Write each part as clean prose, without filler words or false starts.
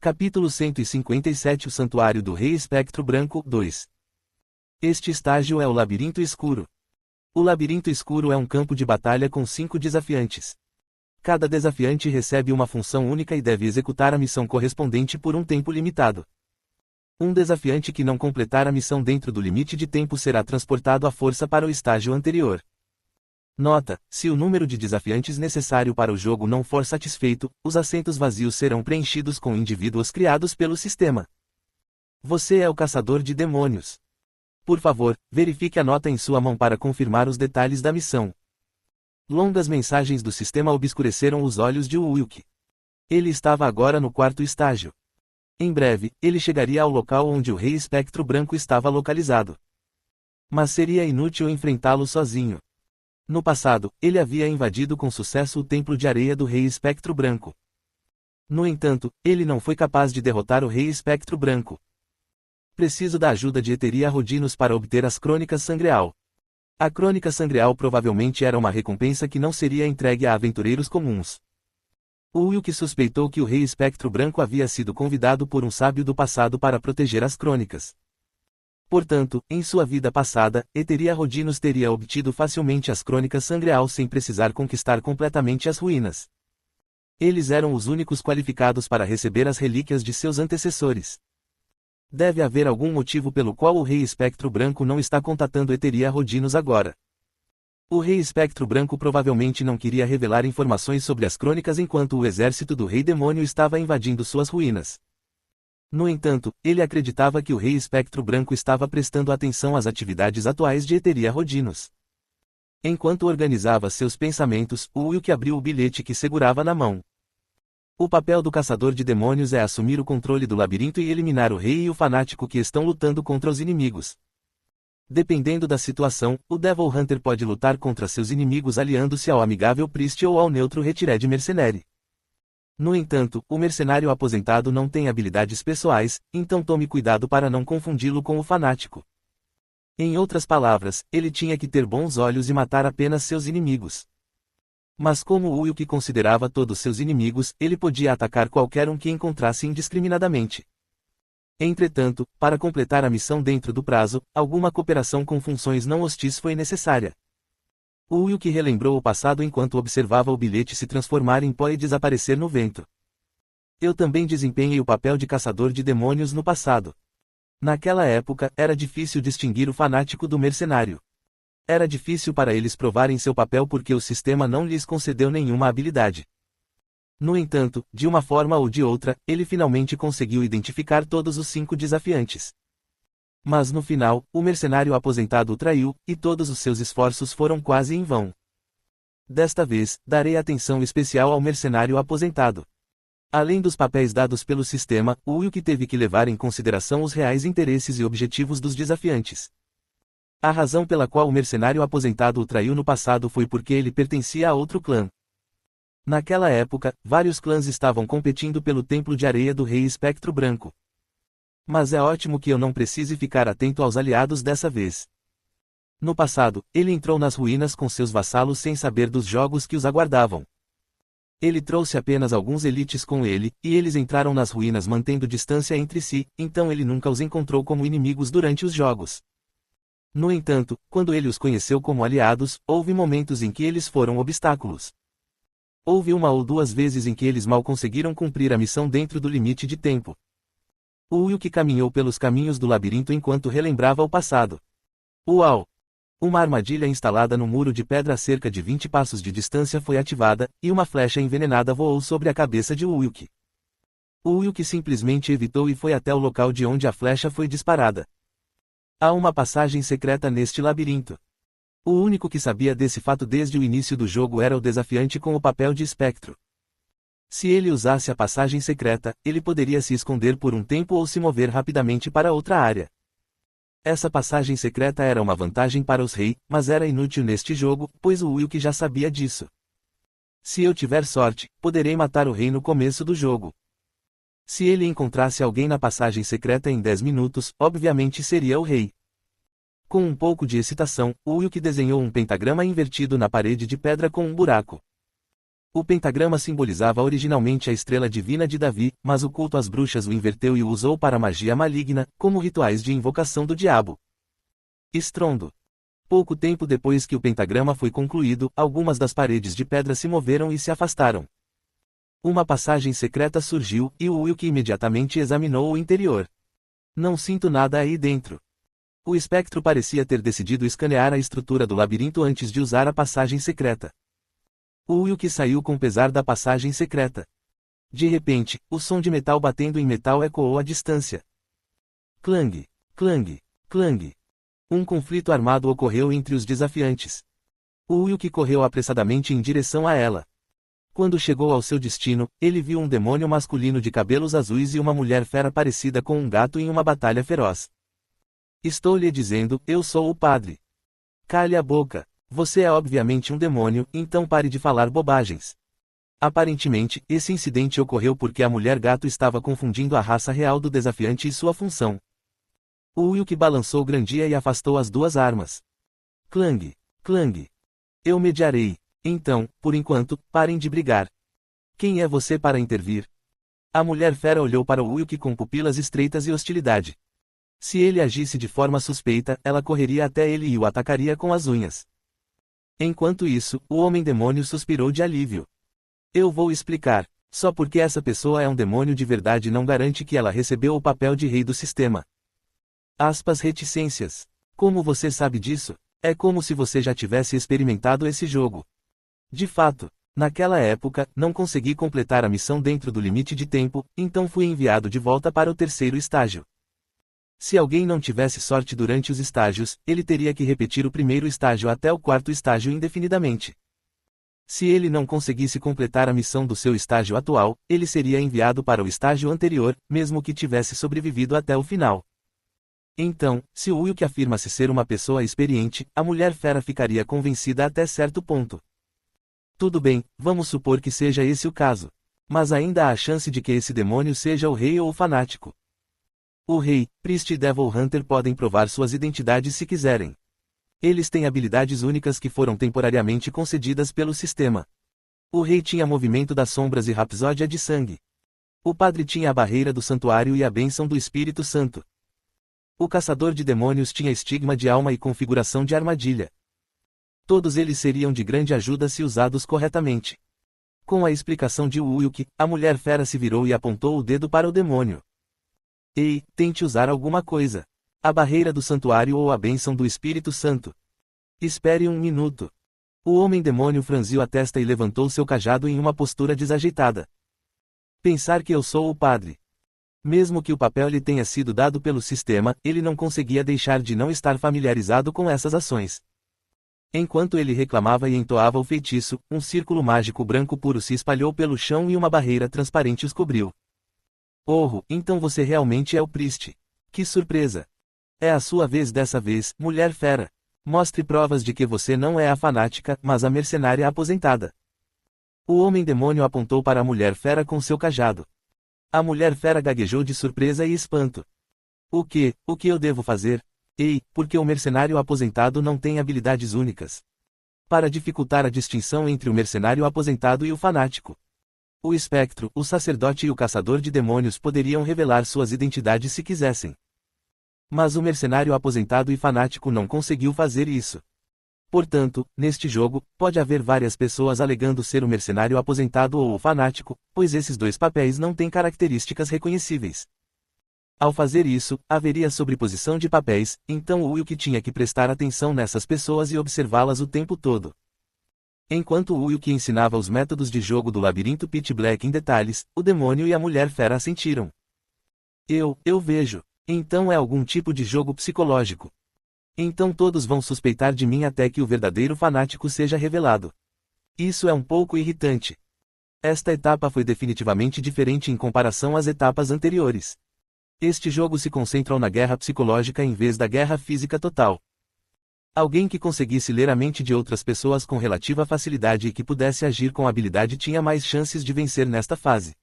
Capítulo 157 O Santuário do Rei Espectro Branco 2. Este estágio é o Labirinto Escuro. O Labirinto Escuro é um campo de batalha com 5 desafiantes. Cada desafiante recebe uma função única e deve executar a missão correspondente por um tempo limitado. Um desafiante que não completar a missão dentro do limite de tempo será transportado à força para o estágio anterior. Nota: se o número de desafiantes necessário para o jogo não for satisfeito, os assentos vazios serão preenchidos com indivíduos criados pelo sistema. Você é o caçador de demônios. Por favor, verifique a nota em sua mão para confirmar os detalhes da missão. Longas mensagens do sistema obscureceram os olhos de Wilk. Ele estava agora no 4º estágio. Em breve, ele chegaria ao local onde o Rei Espectro Branco estava localizado. Mas seria inútil enfrentá-lo sozinho. No passado, ele havia invadido com sucesso o Templo de Areia do Rei Espectro Branco. No entanto, ele não foi capaz de derrotar o Rei Espectro Branco. Preciso da ajuda de Eteria Rodinos para obter as Crônicas Sangreal. A Crônica Sangreal provavelmente era uma recompensa que não seria entregue a aventureiros comuns. Wilk suspeitou que o Rei Espectro Branco havia sido convidado por um sábio do passado para proteger as crônicas. Portanto, em sua vida passada, Eteria Rodinos teria obtido facilmente as Crônicas Sangreal sem precisar conquistar completamente as ruínas. Eles eram os únicos qualificados para receber as relíquias de seus antecessores. Deve haver algum motivo pelo qual o Rei Espectro Branco não está contatando Eteria Rodinos agora. O Rei Espectro Branco provavelmente não queria revelar informações sobre as crônicas enquanto o exército do Rei Demônio estava invadindo suas ruínas. No entanto, ele acreditava que o Rei Espectro Branco estava prestando atenção às atividades atuais de Eteria Rodinos. Enquanto organizava seus pensamentos, Wilk abriu o bilhete que segurava na mão. O papel do caçador de demônios é assumir o controle do labirinto e eliminar o rei e o fanático que estão lutando contra os inimigos. Dependendo da situação, o Devil Hunter pode lutar contra seus inimigos aliando-se ao amigável Priest ou ao neutro Retired Mercenary. No entanto, o mercenário aposentado não tem habilidades pessoais, então tome cuidado para não confundi-lo com o fanático. Em outras palavras, ele tinha que ter bons olhos e matar apenas seus inimigos. Mas como Wilk considerava todos seus inimigos, ele podia atacar qualquer um que encontrasse indiscriminadamente. Entretanto, para completar a missão dentro do prazo, alguma cooperação com funções não hostis foi necessária. Wilk relembrou o passado enquanto observava o bilhete se transformar em pó e desaparecer no vento. Eu também desempenhei o papel de caçador de demônios no passado. Naquela época, era difícil distinguir o fanático do mercenário. Era difícil para eles provarem seu papel porque o sistema não lhes concedeu nenhuma habilidade. No entanto, de uma forma ou de outra, ele finalmente conseguiu identificar todos os 5 desafiantes. Mas no final, o mercenário aposentado o traiu, e todos os seus esforços foram quase em vão. Desta vez, darei atenção especial ao mercenário aposentado. Além dos papéis dados pelo sistema, Wilk teve que levar em consideração os reais interesses e objetivos dos desafiantes. A razão pela qual o mercenário aposentado o traiu no passado foi porque ele pertencia a outro clã. Naquela época, vários clãs estavam competindo pelo Templo de Areia do Rei Espectro Branco. Mas é ótimo que eu não precise ficar atento aos aliados dessa vez. No passado, ele entrou nas ruínas com seus vassalos sem saber dos jogos que os aguardavam. Ele trouxe apenas alguns elites com ele, e eles entraram nas ruínas mantendo distância entre si, então ele nunca os encontrou como inimigos durante os jogos. No entanto, quando ele os conheceu como aliados, houve momentos em que eles foram obstáculos. Houve uma ou duas vezes em que eles mal conseguiram cumprir a missão dentro do limite de tempo. Wilk caminhou pelos caminhos do labirinto enquanto relembrava o passado. Uau! Uma armadilha instalada no muro de pedra a cerca de 20 passos de distância foi ativada, e uma flecha envenenada voou sobre a cabeça de Wilk. Wilk simplesmente evitou e foi até o local de onde a flecha foi disparada. Há uma passagem secreta neste labirinto. O único que sabia desse fato desde o início do jogo era o desafiante com o papel de espectro. Se ele usasse a passagem secreta, ele poderia se esconder por um tempo ou se mover rapidamente para outra área. Essa passagem secreta era uma vantagem para os reis, mas era inútil neste jogo, pois o Wilk já sabia disso. Se eu tiver sorte, poderei matar o rei no começo do jogo. Se ele encontrasse alguém na passagem secreta em 10 minutos, obviamente seria o rei. Com um pouco de excitação, Wilk desenhou um pentagrama invertido na parede de pedra com um buraco. O pentagrama simbolizava originalmente a estrela divina de Davi, mas o culto às bruxas o inverteu e o usou para magia maligna, como rituais de invocação do diabo. Estrondo. Pouco tempo depois que o pentagrama foi concluído, algumas das paredes de pedra se moveram e se afastaram. Uma passagem secreta surgiu, e o Wilk imediatamente examinou o interior. Não sinto nada aí dentro. O espectro parecia ter decidido escanear a estrutura do labirinto antes de usar a passagem secreta. O Wilk saiu com pesar da passagem secreta. De repente, o som de metal batendo em metal ecoou à distância. Clang, clang, clang. Um conflito armado ocorreu entre os desafiantes. O Wilk correu apressadamente em direção a ela. Quando chegou ao seu destino, ele viu um demônio masculino de cabelos azuis e uma mulher fera parecida com um gato em uma batalha feroz. Estou lhe dizendo, eu sou o padre. Cale a boca. Você é obviamente um demônio, então pare de falar bobagens. Aparentemente, esse incidente ocorreu porque a mulher gato estava confundindo a raça real do desafiante e sua função. O Wilk balançou Grandia e afastou as duas armas. Clang, clang. Eu mediarei. Então, por enquanto, parem de brigar. Quem é você para intervir? A mulher fera olhou para o Wilk com pupilas estreitas e hostilidade. Se ele agisse de forma suspeita, ela correria até ele e o atacaria com as unhas. Enquanto isso, o homem-demônio suspirou de alívio. Eu vou explicar. Só porque essa pessoa é um demônio de verdade não garante que ela recebeu o papel de rei do sistema. Aspas reticências. Como você sabe disso? É como se você já tivesse experimentado esse jogo. De fato, naquela época, não consegui completar a missão dentro do limite de tempo, então fui enviado de volta para o terceiro estágio. Se alguém não tivesse sorte durante os estágios, ele teria que repetir o primeiro estágio até o quarto estágio indefinidamente. Se ele não conseguisse completar a missão do seu estágio atual, ele seria enviado para o estágio anterior, mesmo que tivesse sobrevivido até o final. Então, se o Wilk afirma-se ser uma pessoa experiente, a mulher fera ficaria convencida até certo ponto. Tudo bem, vamos supor que seja esse o caso. Mas ainda há a chance de que esse demônio seja o rei ou o fanático. O rei, Priest e Devil Hunter podem provar suas identidades se quiserem. Eles têm habilidades únicas que foram temporariamente concedidas pelo sistema. O rei tinha movimento das sombras e rapsódia de sangue. O padre tinha a barreira do santuário e a bênção do Espírito Santo. O caçador de demônios tinha estigma de alma e configuração de armadilha. Todos eles seriam de grande ajuda se usados corretamente. Com a explicação de Wilk, a mulher fera se virou e apontou o dedo para o demônio. Ei, tente usar alguma coisa. A barreira do santuário ou a bênção do Espírito Santo. Espere um minuto. O homem-demônio franziu a testa e levantou seu cajado em uma postura desajeitada. Pensar que eu sou o padre. Mesmo que o papel lhe tenha sido dado pelo sistema, ele não conseguia deixar de não estar familiarizado com essas ações. Enquanto ele reclamava e entoava o feitiço, um círculo mágico branco puro se espalhou pelo chão e uma barreira transparente os cobriu. Oh, então você realmente é o Priest. Que surpresa! É a sua vez dessa vez, mulher fera. Mostre provas de que você não é a fanática, mas a mercenária aposentada. O homem-demônio apontou para a mulher fera com seu cajado. A mulher fera gaguejou de surpresa e espanto. O que eu devo fazer? Ei, porque o mercenário aposentado não tem habilidades únicas. Para dificultar a distinção entre o mercenário aposentado e o fanático. O espectro, o sacerdote e o caçador de demônios poderiam revelar suas identidades se quisessem. Mas o mercenário aposentado e fanático não conseguiu fazer isso. Portanto, neste jogo, pode haver várias pessoas alegando ser o mercenário aposentado ou o fanático, pois esses dois papéis não têm características reconhecíveis. Ao fazer isso, haveria sobreposição de papéis, então o Wilk tinha que prestar atenção nessas pessoas e observá-las o tempo todo. Enquanto o Wilk ensinava os métodos de jogo do labirinto Pitch Black em detalhes, o demônio e a mulher fera assentiram. Eu vejo. Então é algum tipo de jogo psicológico. Então todos vão suspeitar de mim até que o verdadeiro fanático seja revelado. Isso é um pouco irritante. Esta etapa foi definitivamente diferente em comparação às etapas anteriores. Este jogo se concentra na guerra psicológica em vez da guerra física total. Alguém que conseguisse ler a mente de outras pessoas com relativa facilidade e que pudesse agir com habilidade tinha mais chances de vencer nesta fase.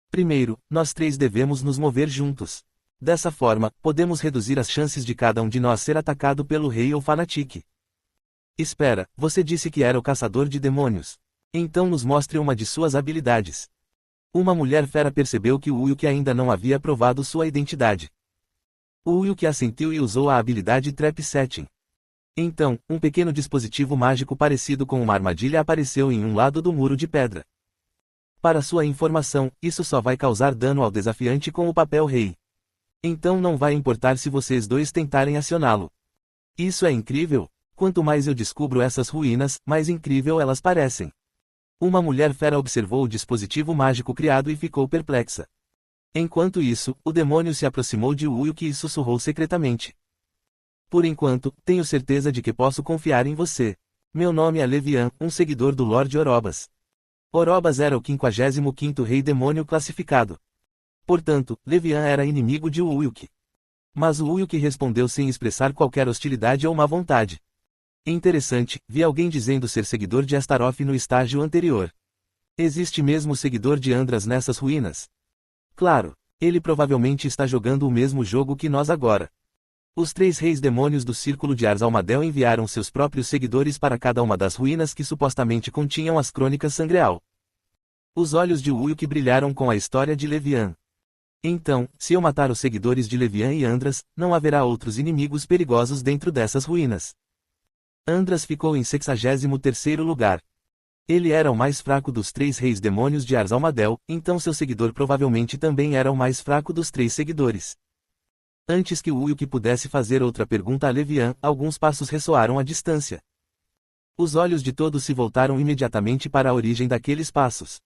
Primeiro, nós três devemos nos mover juntos. Dessa forma, podemos reduzir as chances de cada um de nós ser atacado pelo rei ou fanatique. Espera, você disse que era o caçador de demônios. Então nos mostre uma de suas habilidades. Uma mulher fera percebeu que o Uyuki ainda não havia provado sua identidade. O Uyuki assentiu e usou a habilidade Trap Setting. Então, um pequeno dispositivo mágico parecido com uma armadilha apareceu em um lado do muro de pedra. Para sua informação, isso só vai causar dano ao desafiante com o papel rei. Então não vai importar se vocês dois tentarem acioná-lo. Isso é incrível! Quanto mais eu descubro essas ruínas, mais incrível elas parecem. Uma mulher fera observou o dispositivo mágico criado e ficou perplexa. Enquanto isso, o demônio se aproximou de Uyuki e sussurrou secretamente. Por enquanto, tenho certeza de que posso confiar em você. Meu nome é Levian, um seguidor do Lorde Orobas. Orobas era o 55º rei demônio classificado. Portanto, Levian era inimigo de Uyuki. Mas o Uyuki respondeu sem expressar qualquer hostilidade ou má vontade. Interessante, vi alguém dizendo ser seguidor de Astaroth no estágio anterior. Existe mesmo seguidor de Andras nessas ruínas? Claro, ele provavelmente está jogando o mesmo jogo que nós agora. Os 3 reis demônios do Círculo de Ars-Almadel enviaram seus próprios seguidores para cada uma das ruínas que supostamente continham as crônicas Sangreal. Os olhos de Uyuki brilharam com a história de Levian. Então, se eu matar os seguidores de Levian e Andras, não haverá outros inimigos perigosos dentro dessas ruínas. Andras ficou em 63º lugar. Ele era o mais fraco dos 3 reis demônios de Ars-Almadel, então seu seguidor provavelmente também era o mais fraco dos 3 seguidores. Antes que o Uyuki pudesse fazer outra pergunta a Levian, alguns passos ressoaram à distância. Os olhos de todos se voltaram imediatamente para a origem daqueles passos.